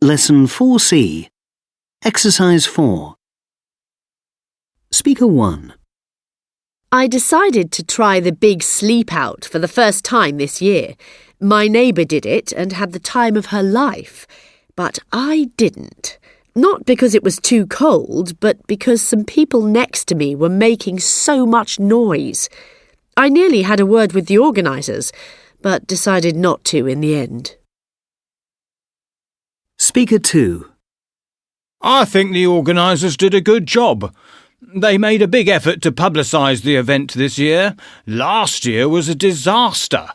Lesson 4C. Exercise 4. Speaker 1. I decided to try the big sleep out for the first time this year. My neighbour did it and had the time of her life, but I didn't. Not because it was too cold, but because some people next to me were making so much noise. I nearly had a word with the organisers, but decided not to in the end. Speaker 2. I think the organisers did a good job. They made a big effort to publicise the event this year. Last year was a disaster.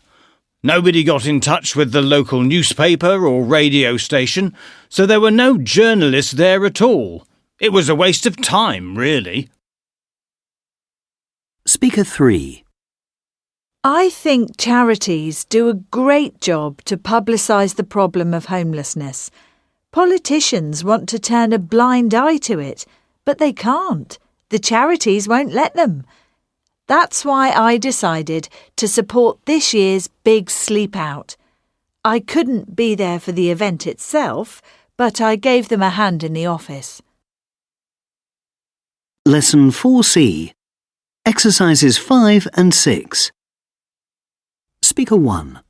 Nobody got in touch with the local newspaper or radio station, so there were no journalists there at all. It was a waste of time, really. Speaker 3. I think charities do a great job to publicise the problem of homelessness. Politicians want to turn a blind eye to it, but they can't. The charities won't let them. That's why I decided to support this year's big sleep out. I couldn't be there for the event itself, but I gave them a hand in the office. Lesson 4C. Exercises 5 and 6. Speaker 1.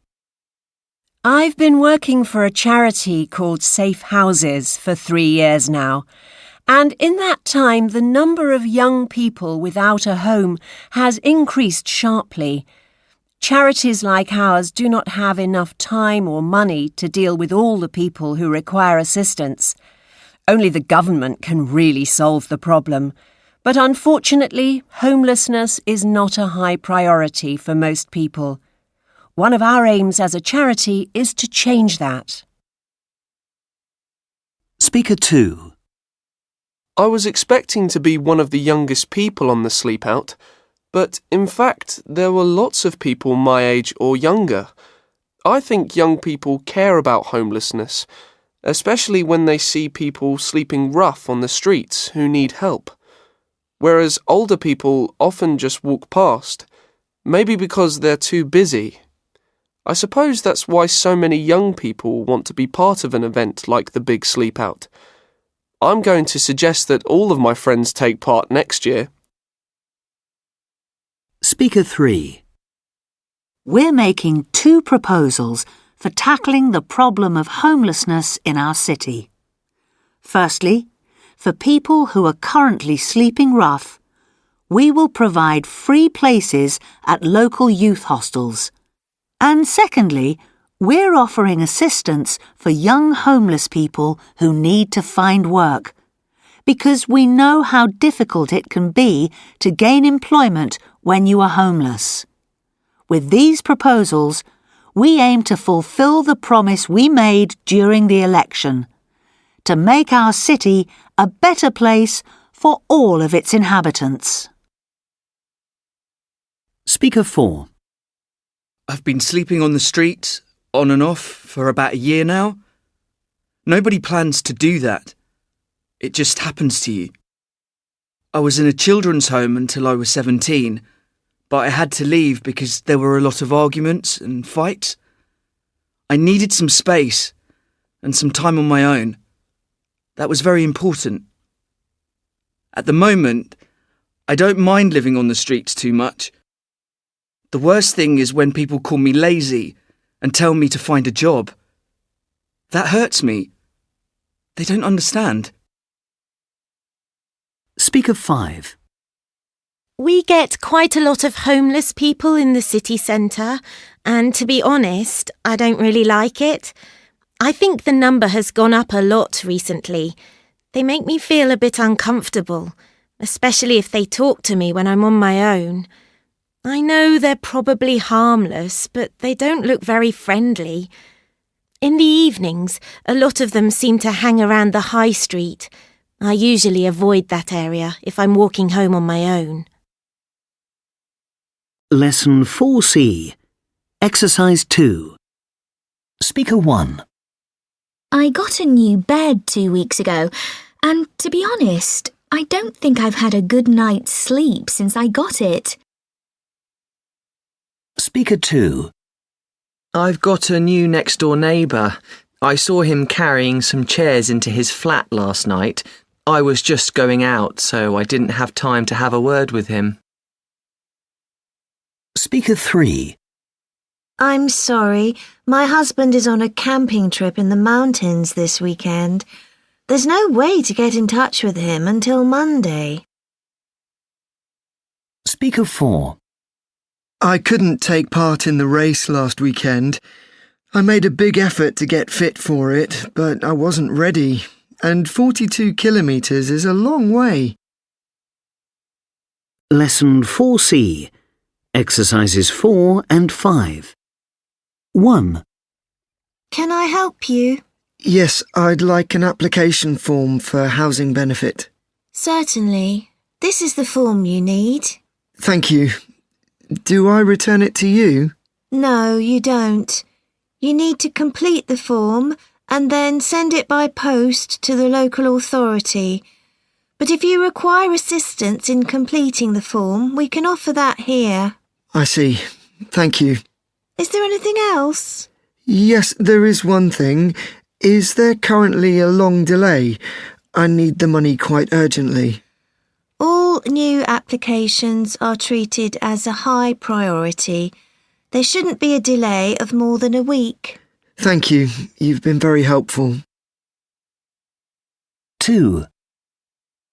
I've been working for a charity called Safe Houses for 3 years now, and in that time the number of young people without a home has increased sharply. Charities like ours do not have enough time or money to deal with all the people who require assistance. Only the government can really solve the problem, but unfortunately, homelessness is not a high priority for most people. One of our aims as a charity is to change that. Speaker 2. I was expecting to be one of the youngest people on the sleep out, but in fact there were lots of people my age or younger. I think young people care about homelessness, especially when they see people sleeping rough on the streets who need help, whereas older people often just walk past, maybe because they're too busy. I suppose that's why so many young people want to be part of an event like the Big Sleep Out. I'm going to suggest that all of my friends take part next year. Speaker 3. We're making 2 proposals for tackling the problem of homelessness in our city. Firstly, for people who are currently sleeping rough, we will provide free places at local youth hostels. And secondly, we're offering assistance for young homeless people who need to find work, because we know how difficult it can be to gain employment when you are homeless. With these proposals, we aim to fulfill the promise we made during the election, to make our city a better place for all of its inhabitants. Speaker 4. I've been sleeping on the street, on and off, for about a year now. Nobody plans to do that. It just happens to you. I was in a children's home until I was 17, but I had to leave because there were a lot of arguments and fights. I needed some space and some time on my own. That was very important. At the moment, I don't mind living on the streets too much. The worst thing is when people call me lazy and tell me to find a job. That hurts me. They don't understand. Speaker 5. We get quite a lot of homeless people in the city centre, and to be honest, I don't really like it. I think the number has gone up a lot recently. They make me feel a bit uncomfortable, especially if they talk to me when I'm on my own. I know they're probably harmless, but they don't look very friendly. In the evenings, a lot of them seem to hang around the high street. I usually avoid that area if I'm walking home on my own. Lesson 4C. Exercise 2. Speaker 1. I got a new bed 2 weeks ago, and to be honest, I don't think I've had a good night's sleep since I got it. Speaker 2. I've got a new next-door neighbour. I saw him carrying some chairs into his flat last night. I was just going out, so I didn't have time to have a word with him. Speaker 3. I'm sorry, my husband is on a camping trip in the mountains this weekend. There's no way to get in touch with him until Monday. Speaker 4. I couldn't take part in the race last weekend. I made a big effort to get fit for it, but I wasn't ready, and 42 kilometres is a long way. Lesson 4C. Exercises 4 and 5. 1. Can I help you? Yes, I'd like an application form for housing benefit. Certainly. This is the form you need. Thank you. Do I return it to you? No, you don't. You need to complete the form and then send it by post to the local authority. But if you require assistance in completing the form, we can offer that here. I see. Thank you. Is there anything else? Yes, there is one thing. Is there currently a long delay? I need the money quite urgently. All new applications are treated as a high priority. There shouldn't be a delay of more than a week. Thank you. You've been very helpful. 2.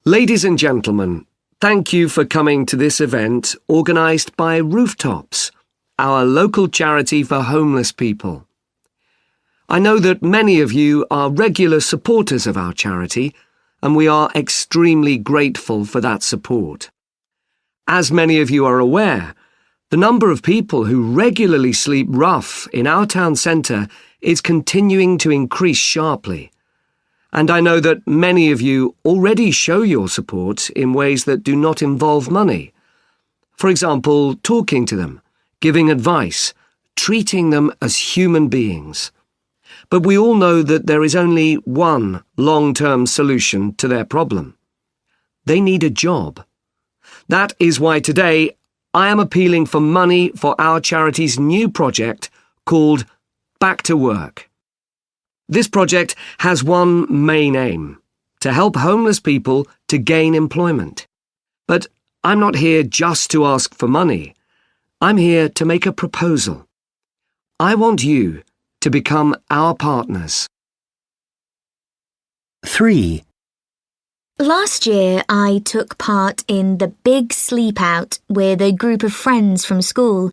Ladies and gentlemen, thank you for coming to this event organised by Rooftops, our local charity for homeless people. I know that many of you are regular supporters of our charity, and we are extremely grateful for that support. As many of you are aware, the number of people who regularly sleep rough in our town centre is continuing to increase sharply. And I know that many of you already show your support in ways that do not involve money. For example, talking to them, giving advice, treating them as human beings. But we all know that there is only one long-term solution to their problem. They need a job. That is why today I am appealing for money for our charity's new project called Back to Work. This project has one main aim: to help homeless people to gain employment. But I'm not here just to ask for money. I'm here to make a proposal. I want you to become our partners. 3. Last year, I took part in the Big Sleep Out with a group of friends from school.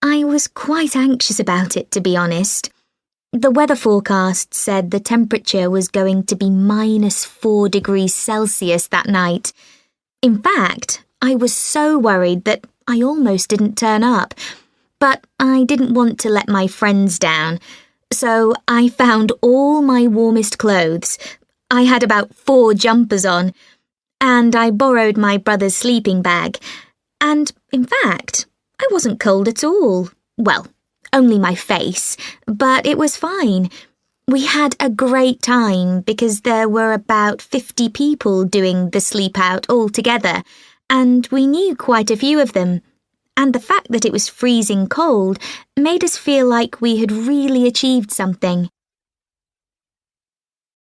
I was quite anxious about it, to be honest. The weather forecast said the temperature was going to be -4 degrees Celsius that night. In fact, I was so worried that I almost didn't turn up. But I didn't want to let my friends down, so I found all my warmest clothes. I had about 4 jumpers on, and I borrowed my brother's sleeping bag. And, in fact, I wasn't cold at all. Well, only my face, but it was fine. We had a great time because there were about 50 people doing the sleep out all together, and we knew quite a few of them. And the fact that it was freezing cold made us feel like we had really achieved something.